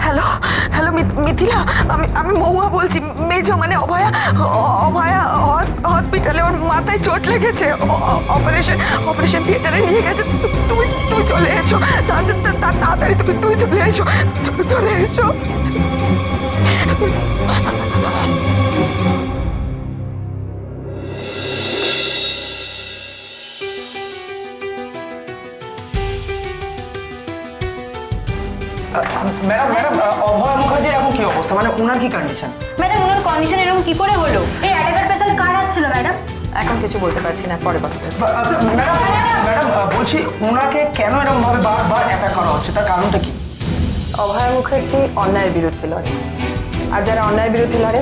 Hello hello Mithila, আমি মহুয়া বলছি, মেজো মানে অভয়া। অভয়া হসপিটালে, ওর মাথায় চোট লেগেছে, অপারেশন থিয়েটারে নিয়ে গেছে। তুমি চলে এসো, তাড়াতাড়ি তুমি চলে এসো, চলে এসো। ম্যাডাম ম্যাডাম অভয় মুখার্জির এখন কি অবস্থা, মানে ওনার কি কন্ডিশন? ম্যাডাম ওনার কন্ডিশন এরকম কি করে হলো? এই অ্যাটাকার পেশেন্ট কার হাত ছিল ম্যাডাম? এখন কিছু বলতে পারছি না, পরে কথা বলছি। ম্যাডাম ম্যাডাম বলছি ওনাকে কেন এরকম ভাবে বারবার অ্যাটাক করা হচ্ছে, তার কারণটা কি? অভয় মুখার্জি অন্যায়ের বিরুদ্ধে লড়ে, আর যারা অন্যায়ের বিরুদ্ধে লড়ে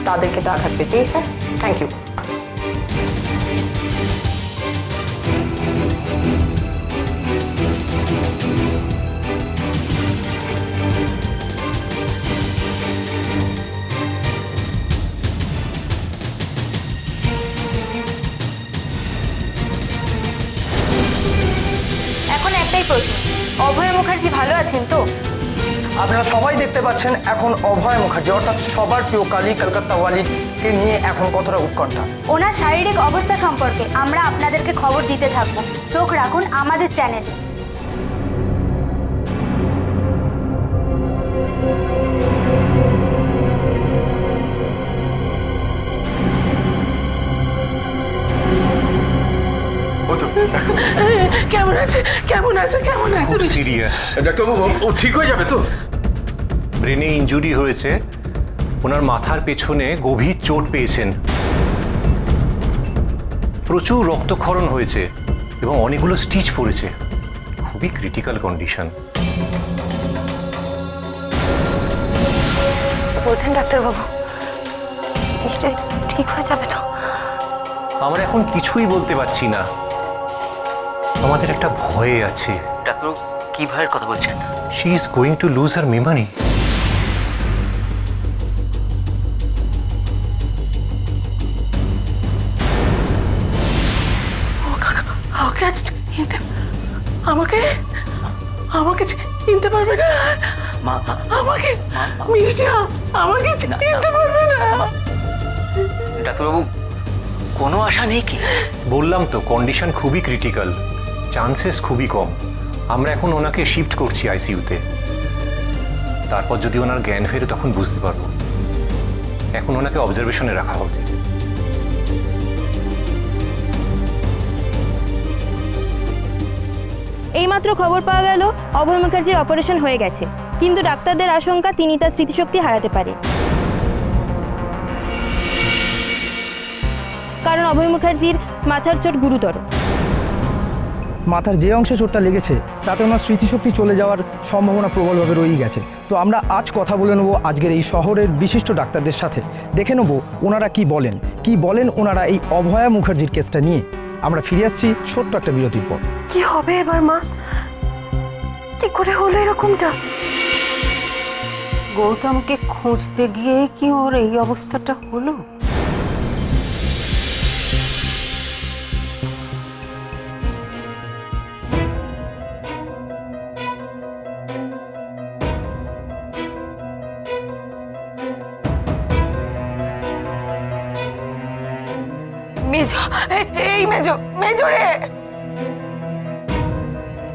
তাদেরকে তো আঘাত পেতেই হয়। Thank you. এখন একটাই প্রশ্ন, অভয় মুখার্জি ভালো আছেন তো? আপনারা সবাই দেখতে পাচ্ছেন এখন অভয় মুখার্জি অর্থাৎ সবার প্রিয় কালী কলকাতা ওয়ালিকে নিয়ে এখন কতটা উৎকণ্ঠা। ওনার শারীরিক অবস্থা সম্পর্কে আমরা আপনাদেরকে খবর দিতে থাকবো। চোখ রাখুন আমাদের চ্যানেলে। কেমন আছে? খুব সিরিয়াস। ডাক্তারবাবু ও ঠিক হয়ে যাবে তো? ব্রেনে ইনজুরি হয়েছে, ওনার মাথার পেছনে গভীর চোট পেয়েছেন, প্রচুর রক্তক্ষরণ হয়েছে এবং অনেকগুলো স্টিচ পড়েছে। খুবই ক্রিটিক্যাল কন্ডিশন। বলছেন ডাক্তারবাবু মিষ্টি ঠিক হয়ে যাবে তো? আমরা এখন কিছুই বলতে পারছি না, আমাদের একটা ভয়ে আছে। ডাক্তারবাবু কি ভয়ের কথা বলছেন? She is going to lose her memory. আমাকে চিনতে পারবে না, মা আমাকে মিষ্টি আমাকে চিনতে পারবে না। ডাক্তারবাবু কোনো আশা নেই কি? বললাম তো কন্ডিশন খুবই ক্রিটিক্যাল, চান্সেস খুবই কম। আমরা এখন ওনাকে শিফট করছি আইসিইউতে, তারপর যদি ওনার জ্ঞান ফেরে তখন বুঝতে পারবো। এখন ওনাকে অবজারভেশনে রাখা হবে। এইমাত্র খবর পাওয়া গেল অভয় মুখার্জির অপারেশন হয়ে গেছে, কিন্তু ডাক্তারদের আশঙ্কা তিনি তার স্মৃতিশক্তি হারাতে পারে। কারণ অভয় মুখার্জির মাথার চোট গুরুতর। মাথার যে অংশে চোটটা লেগেছে তাতে ওনার স্মৃতিশক্তি চলে যাওয়ার সম্ভাবনা প্রবলভাবে রয়েই গেছে। তো আমরা আজ কথা বলে নেবো আজকের এই শহরের বিশিষ্ট ডাক্তারদের সাথে, দেখে নেবো ওনারা কি বলেন ওনারা এই অভয়া মুখার্জির কেসটা নিয়ে। আমরা ফিরে আসছি ছোট্ট একটা বিরতির পর। কি হবে এবার মা? কি করে হলো এরকমটা? গৌতমকে খুঁজতে গিয়ে কি ওর এই অবস্থাটা হলো? মেজো, এই মেজো রে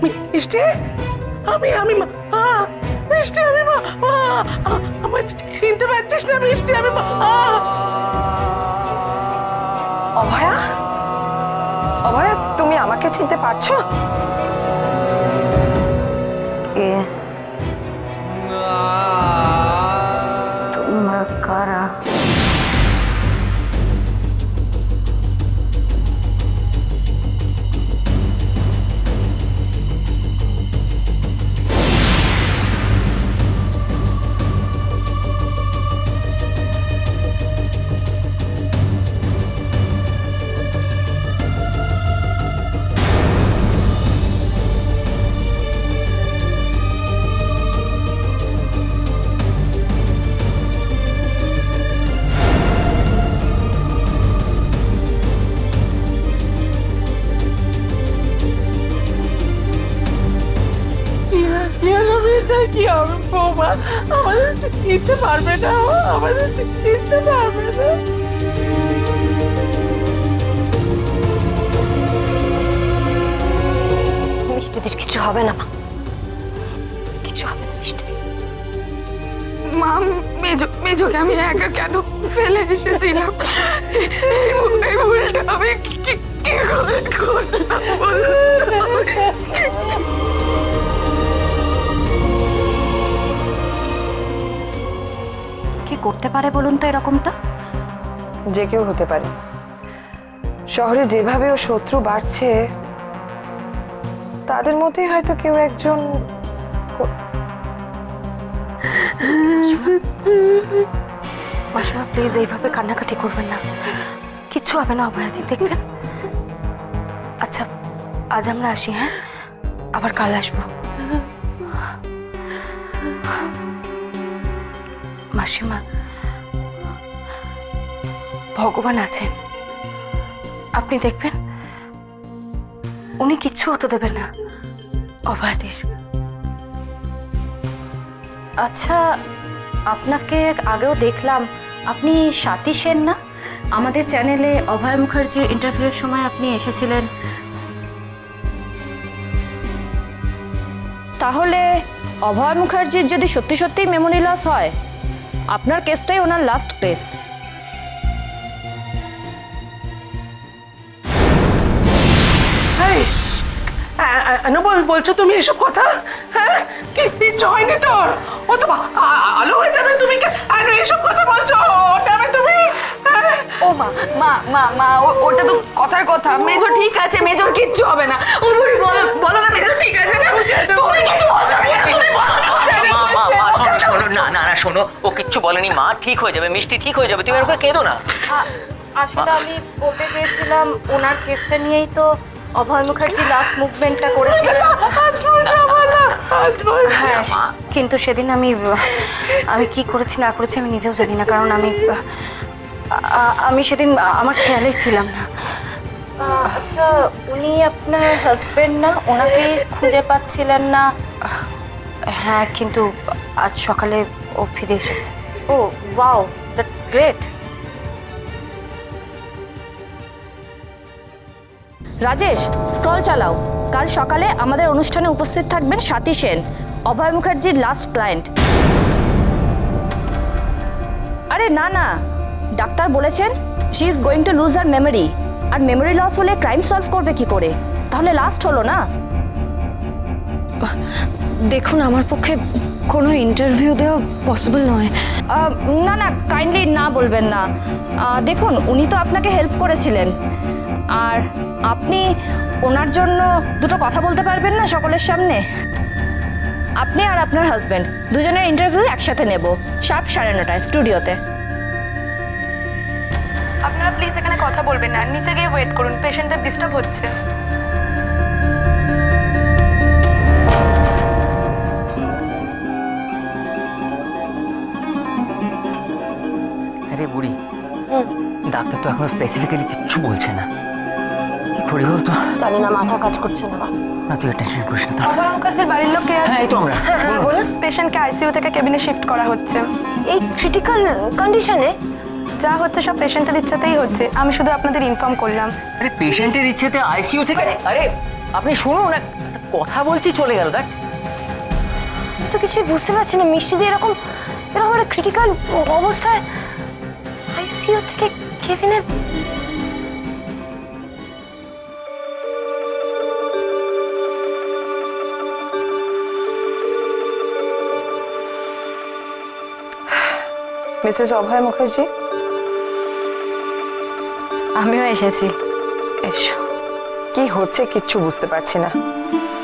মিষ্টি, আমি মিষ্টি, আমি মা, আমার চিনতে পারছিস না মিষ্টি, আমি মা। অভয়া তুমি আমাকে চিনতে পারছো? তোমরা কারা? বৌমা, আমাদের চিনতে পারবে না, আমাদের চিনতে পারবে না। মিষ্টিদির কিছু হবে না মা, কিছু হবে না মিষ্টি। মা, মেজোকে আমি একা কেন ফেলে এসেছিলাম? এই ভুলটা আমি কি করে করলাম বলুন তো? কি করতে পারে বলুন তো এরকমটা? যে কেউ হতে পারে। শহরে যেভাবে ও শত্রু বাড়ছে, তাদের মধ্যেই হয়তো কেউ একজন। মাসিমা প্লিজ এইভাবে কান্নাকাটি করবেন না, কিচ্ছু হবে না অভয়াদি, দেখবেন। আচ্ছা আজ আমরা আসি, হ্যাঁ আবার কাল আসবো। মাসিমা, ভগবান আছেন, আপনি দেখবেন উনি কিচ্ছু হতে দেবেন না অভয়াদির। আচ্ছা, আপনাকে আগেও দেখলাম, আপনি স্বাতী সেন না? আমাদের চ্যানেলে অভয় মুখার্জির ইন্টারভিউয়ের সময় আপনি এসেছিলেন। তাহলে অভয় মুখার্জির যদি সত্যি সত্যিই মেমোরি লস হয়, আপনার কেসটাই ওনার লাস্ট কেস। বলছো তুমি এসব কথা? হ্যাঁ, কিচ্ছু হয়নি তোর? ও তো আলো হয়ে যাবে, তুমি কেন এসব কথা বলছো? তুমি ও মা মা মা মা ওটা তো কথার কথা। মেজর ঠিক আছে, মেজর কিচ্ছু হবে না। ও বুড়ি বলো না মেজর ঠিক আছে না? তুমি কিছু বলছো না, তুমি বলো না। শোনো না না না শোনো, ও কিচ্ছু বলেনি মা, ঠিক হয়ে যাবে, মিষ্টি ঠিক হয়ে যাবে, তুমি এরকম কেঁদো না। আসলে আমি বলতে চেয়েছিলাম, ওনার কেসটা নিয়েই তো অভয় মুখার্জি লাস্ট মুভমেন্টটা করেছিলেন। হ্যাঁ, কিন্তু সেদিন আমি কি করেছি না করেছি আমি নিজেও জানি না, কারণ আমি সেদিন আমার খেয়ালেই ছিলাম না। আচ্ছা, উনি আপনার হাজবেন্ড না? ওনাকে খুঁজে পাচ্ছিলেন না? হ্যাঁ, কিন্তু আজ সকালে ও ফিরে এসেছে। Oh wow, that's great. Rajesh, scroll চালাও। কাল সকালে আমাদের অনুষ্ঠানে উপস্থিত থাকবেন স্বাতী সেন, অভয় মুখার্জির লাস্ট ক্লায়েন্ট। আরে না না, ডাক্তার বলেছেন she is going to lose her memory. আর মেমোরি লস হলে ক্রাইম সলভ করবে কি করে? তাহলে লাস্ট হলো না। দেখুন, আমার পক্ষে কোনো ইন্টারভিউ দেওয়া পসিবল নয়। না না, কাইন্ডলি না বলবেন না। দেখুন, উনি তো আপনাকে হেল্প করেছিলেন, আর আপনি ওনার জন্য দুটো কথা বলতে পারবেন না সকলের সামনে? আপনি আর আপনার হাজব্যান্ড দুজনের ইন্টারভিউ একসাথে নেব শার্প 9:30 স্টুডিওতে। আপনারা প্লিজ এখানে কথা বলবেন না, নিচে গিয়ে ওয়েট করুন, পেশেন্টদের ডিস্টার্ব হচ্ছে। আরে বুড়ি, ডাক্তার তো এখনো স্পেসিফিক্যালি কিচ্ছু বলছে না, কি করি বলতো? জানি না, মাথা কাজ করছে না। না তুই টেনশন করিস না। অভয় মুখার্জির বাড়ির লোক কে? হ্যাঁ এই তো আমরা। বলুন। পেশেন্টকে আইসিইউ থেকে কেবিনে শিফট করা হচ্ছে। এই ক্রিটিক্যাল কন্ডিশনে? যা হচ্ছে সব পেশেন্টের ইচ্ছাতেই হচ্ছে, আমি শুধু আপনাদের ইনফর্ম করলাম। আরে পেশেন্টের ইচ্ছেতে আইসিইউ থেকে? আরে আপনি শুনুন, একটা কথা বলছি, চলে গেল। দেখ, আমি তো কিছুই বুঝতে পারছি না, মিষ্টি দিয়ে এরকম একটা ক্রিটিক্যাল অবস্থায় আইসিইউ থেকে কেবিনে। মিসেস অভয় মুখার্জি, আমিও এসেছি। এসো। কি হচ্ছে কিচ্ছু বুঝতে পারছি না,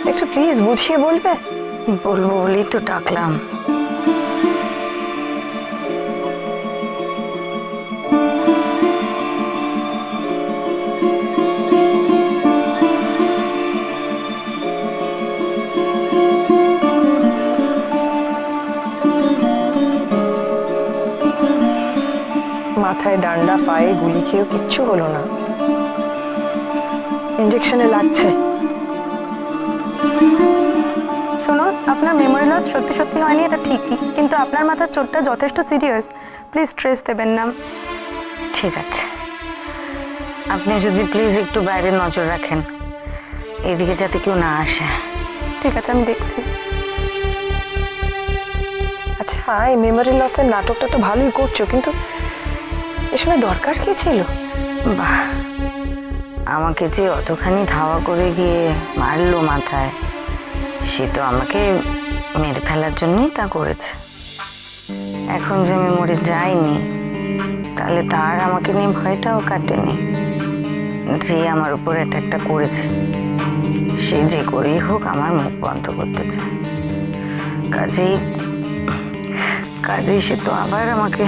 একটু প্লিজ বুঝিয়ে বলবে? বলবো বলেই তো ডাকলাম। মাথায় ডান্ডা, পায়ে গুলি খেয়েও কিচ্ছু হলো না, ইঞ্জেকশনে লাগছে। শুনুন, আপনার মেমোরি লস সত্যি সত্যি হয়নি এটা ঠিকই, কিন্তু আপনার মাথার চোটটা যথেষ্ট সিরিয়াস। প্লিজ স্ট্রেস দেবেন না। ঠিক আছে, আপনি যদি প্লিজ একটু বাইরে নজর রাখেন, এদিকে যাতে কেউ না আসে। ঠিক আছে, আমি দেখছি। আচ্ছা, এই মেমোরি লসের নাটকটা তো ভালোই করছো, কিন্তু এসবে দরকার কি ছিল? বাহ, আমাকে যে অতখানি ধাওয়া করে গিয়ে মারলো মাথায়, সে তো আমাকে মেরে ফেলার জন্যই তা করেছে। এখন যে আমি মরে যাইনি, তাহলে তার আমাকে নিয়ে ভয়টাও কাটেনি। যে আমার উপর অ্যাটাকটা করেছে, সে যে করেই হোক আমার মুখ বন্ধ করতে চায়। কাজেই সে তো আবার আমাকে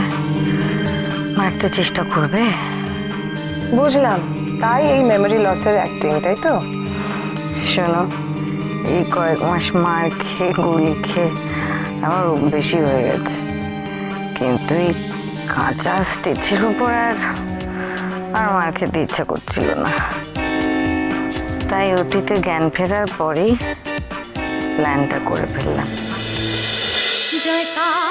মারতে চেষ্টা করবে। বুঝলাম, তাই এই মেমোরি লসের অ্যাক্টিং, তাই তো? শোনো, এই কয়েক মাস মার খেয়ে গুলি খেয়ে আমার বেশি হয়ে গেছে, কিন্তু এই কাঁচা স্টেজের উপর আর মার খেতে ইচ্ছা করছিল না। তাই ওটিতে জ্ঞান ফেরার পরেই প্ল্যানটা করে ফেললাম। জয়কার